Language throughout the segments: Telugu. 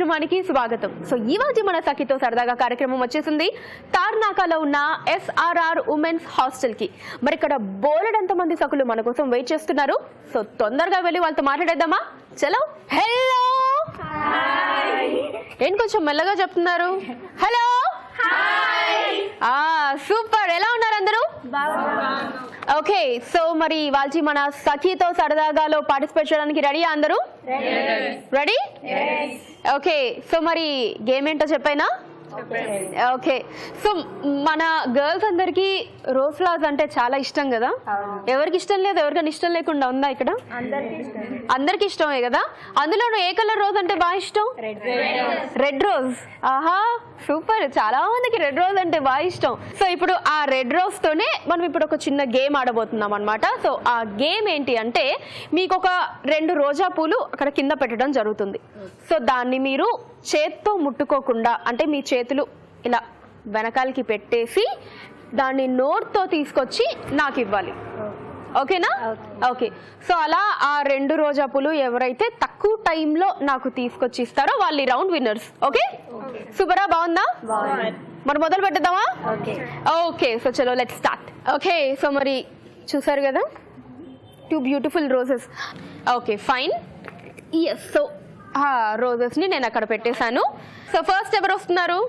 కార్యక్రమానికి స్వాగతం. సో ఈ రోజు మన సఖితో సరదాగా కార్యక్రమం వచ్చేసింది తార్నాకాలో ఉన్న SRR ఉమెన్స్ హాస్టల్ కి. మరి ఇక్కడ బోలెడంత మంది సఖులు మన కోసం వెయిట్ చేస్తున్నారు. సో తొందరగా వెళ్ళి వాళ్ళతో మాట్లాడేద్దామా? చలో. హలో, ఏంటి కొంచెం మెల్లగా చెప్తున్నారు? Hello, super. ఎలా ఉన్నారు అందరూ? ఓకే, సో మరి వాళ్ళ మన సఖితో సరదాగాలో పార్టిసిపేట్ చేయడానికి రెడీయా అందరూ? రెడీ? ఓకే, సో మరి గేమ్ ఏంటో చెప్పైనా? ఓకే, సో మన గర్ల్స్ అందరికి రోజ్ ఫ్లవర్స్ అంటే చాలా ఇష్టం కదా. ఎవరికి ఇష్టం లేదు? ఎవరికైనా ఇష్టం లేకుండా ఉందా ఇక్కడ? అందరికి ఇష్టమే కదా. అందులో ఏ కలర్ రోజ్ అంటే బాగా ఇష్టం? Red rose. ఆహా, సూపర్. చాలా మందికి రెడ్ రోజ్ అంటే బాగా ఇష్టం. సో ఇప్పుడు ఆ రెడ్ రోజ్ తోనే మనం ఇప్పుడు ఒక చిన్న గేమ్ ఆడబోతున్నాం అనమాట. సో ఆ గేమ్ ఏంటి అంటే, మీకు ఒక 2 రోజా పూలు అక్కడ కింద పెట్టడం జరుగుతుంది. సో దాన్ని మీరు చేత్తో ముట్టుకోకుండా, అంటే మీ చేతులు ఇలా వెనకాలకి పెట్టేసి దాన్ని నోట్తో తీసుకొచ్చి నాకు ఇవ్వాలి. ఓకేనా? ఓకే, సో అలా ఆ 2 రోజా పూలు ఎవరైతే తక్కువ టైంలో నాకు తీసుకొచ్చి ఇస్తారో వాళ్ళు ఈ రౌండ్ విన్నర్స్. ఓకే, సూపరా? బాగుందా? మరి మొదలు పెట్టేద్దామా? ఓకే, సో చలో లెట్స్ స్టార్ట్. ఓకే, సో మరి చూసారు కదా 2 beautiful roses. Okay, fine. Yes, so ఆ రోజెస్ ని నేను అక్కడ పెట్టేశాను. సో ఫస్ట్ ఎవరు వస్తున్నారు?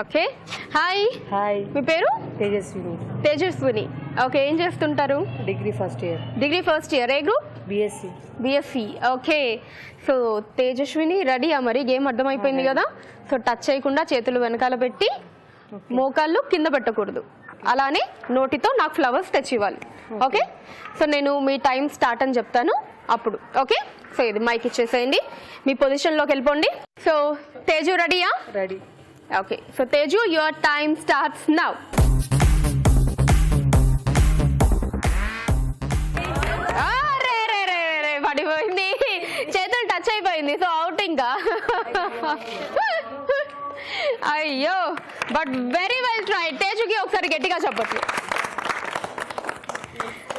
Okay, hi. హాయ్, మీ పేరు? తేజస్విని. తేజస్విని. ఓకే, ఏం చేస్తుంటారు? Degree first year. Degree first year. ఏ group? BSc. BSc. Okay, so Tejaswini రెడీయా? మరి గేమ్ అర్థమైపోయింది కదా. సో టచ్ చేయకుండా చేతులు వెనకాల పెట్టి మోకాళ్ళు కింద పెట్టకూడదు. అలానే నోటితో నాకు ఫ్లవర్స్ తెచ్చి ఇవ్వాలి. ఓకే, సో నేను మీ టైం స్టార్ట్ అని చెప్తాను అప్పుడు. ఓకే, సో ఇది మైక్ ఇచ్చేసేయండి, మీ పొజిషన్లోకి వెళ్ళిపోండి. సో తేజు రెడీయా? Ready. Okay, so Teju, your time starts now. పడిపోయింది, చేతులు టచ్ అయిపోయింది. సో అవుట్ ఇంకా. అయ్యో, బట్ వెరీ వెల్ ట్రై. తేజుకి ఒకసారి గట్టిగా చెప్పచ్చు.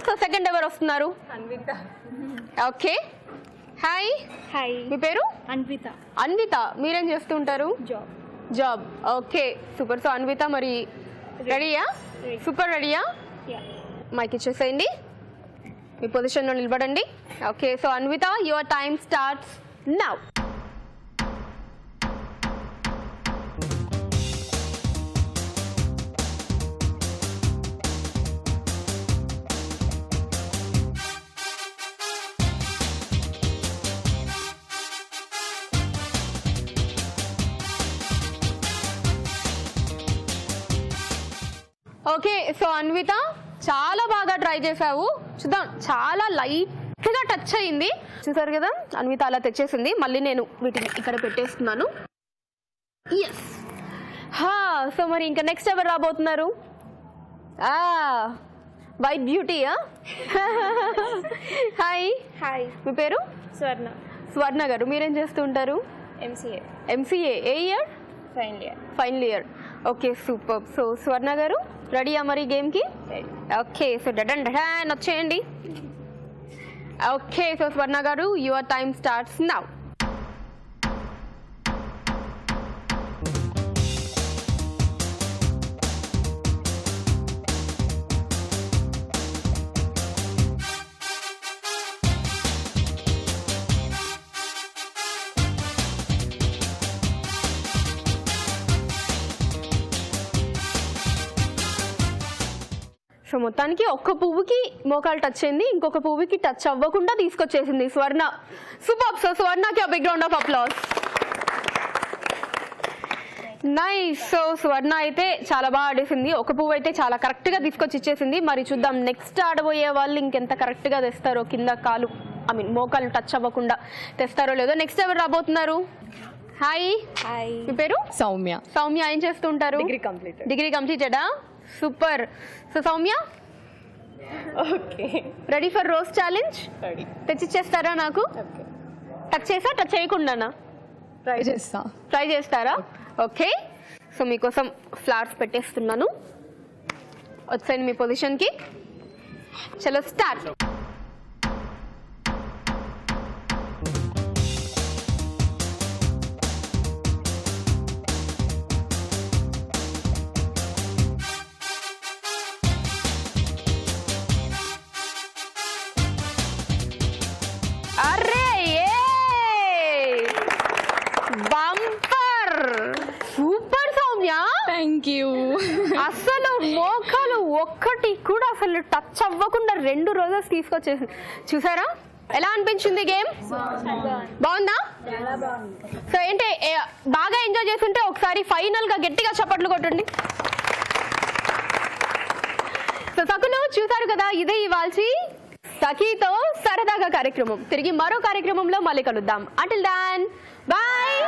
సో సెకండ్ ఎవరు వస్తున్నారు? అన్విత. Okay, hi. హాయ్, మీ పేరు? అన్విత. అన్విత. మీరేం చేస్తూ ఉంటారు? Job. Job. Okay, super. So Anvitha మరి రెడీయా? సూపర్, రెడీయా? మైక్ ఇచ్చేసేయండి, మీ పొజిషన్లో నిలబడండి. Okay, so Anvitha, your time starts now. Okay, so Anvitha చాలా బాగా ట్రై చేసావు. చూద్దాం, చాలా లైట్ గా టచ్ అయింది. చూసారు కదా, అన్విత అలా తెచ్చేసింది. మళ్ళీ నేను వీటిని ఇక్కడ పెట్టేస్తున్నాను. ఎస్. సో మరి ఇంకా నెక్స్ట్ ఎవరు రాబోతున్నారు? వైట్ బ్యూటీయా? హాయ్. హాయ్, మీ పేరు? స్వర్ణ. స్వర్ణ గారు, మీరేం చేస్తూ ఉంటారు? ఎంసీఏ. ఎంసీఏ. ఏ year? Final year. Final year. Okay, super. So Swarna garu రెడీయా మరి గేమ్కి? ఓకే, సో డన్ వచ్చేయండి. Okay, so Swarna garu, your time starts now. So మొత్తానికి ఒక్క పువ్వుకి మోకాలు టచ్ అయింది, ఇంకొక పువ్వుకి టచ్ అవ్వకుండా తీసుకొచ్చేసింది స్వర్ణ. సూపర్. సో స్వర్ణకి big round of applause. Nice. So Swarna అయితే చాలా బాగా ఆడేసింది. ఒక పువ్వు అయితే చాలా కరెక్ట్ గా తీసుకొచ్చి ఇచ్చేసింది. మరి చూద్దాం నెక్స్ట్ ఆడబోయే వాళ్ళు ఇంకెంత కరెక్ట్ గా తెస్తారో, కింద కాలు మోకాలు టచ్ అవ్వకుండా తెస్తారో లేదో. నెక్స్ట్ ఎవరు రాబోతున్నారు? హాయ్. హాయ్, మీ పేరు? సౌమ్య. సౌమ్య, ఏం చేస్తుంటారు? డిగ్రీ కంప్లీటెడా? Super. So Soumya, okay, ready for rose challenge? Ready. తెచ్చిచ్చేస్తారా నాకు? ఓకే, టచ్ చేసా? టచ్ చేయకుండానా? ట్రై చేస్తారా? ఓకే, సో మీకోసం ఫ్లవర్స్ పెట్టేస్తున్నాను. వచ్చేయండి మీ పొజిషన్కి. చలో start. Bumper super Soumya. Thank you. అసలు మోకాలు ఒక్కటి కూడా అసలు టచ్ అవ్వకుండా 2 రోజెస్ తీసుకొచ్చేసి చూసారా? ఎలా అనిపించింది గేమ్? బాగుందా? సో ఏంటి బాగా ఎంజాయ్ చేస్తుంటే ఒకసారి ఫైనల్ గా గట్టిగా చప్పట్లు కొట్టండి. సో సకులు చూసారు కదా, ఇదే ఇవాల్చి సఖీతో సరదాగా కార్యక్రమం. తిరిగి మరో కార్యక్రమంలో మళ్ళీ కలుద్దాం. Until then bye.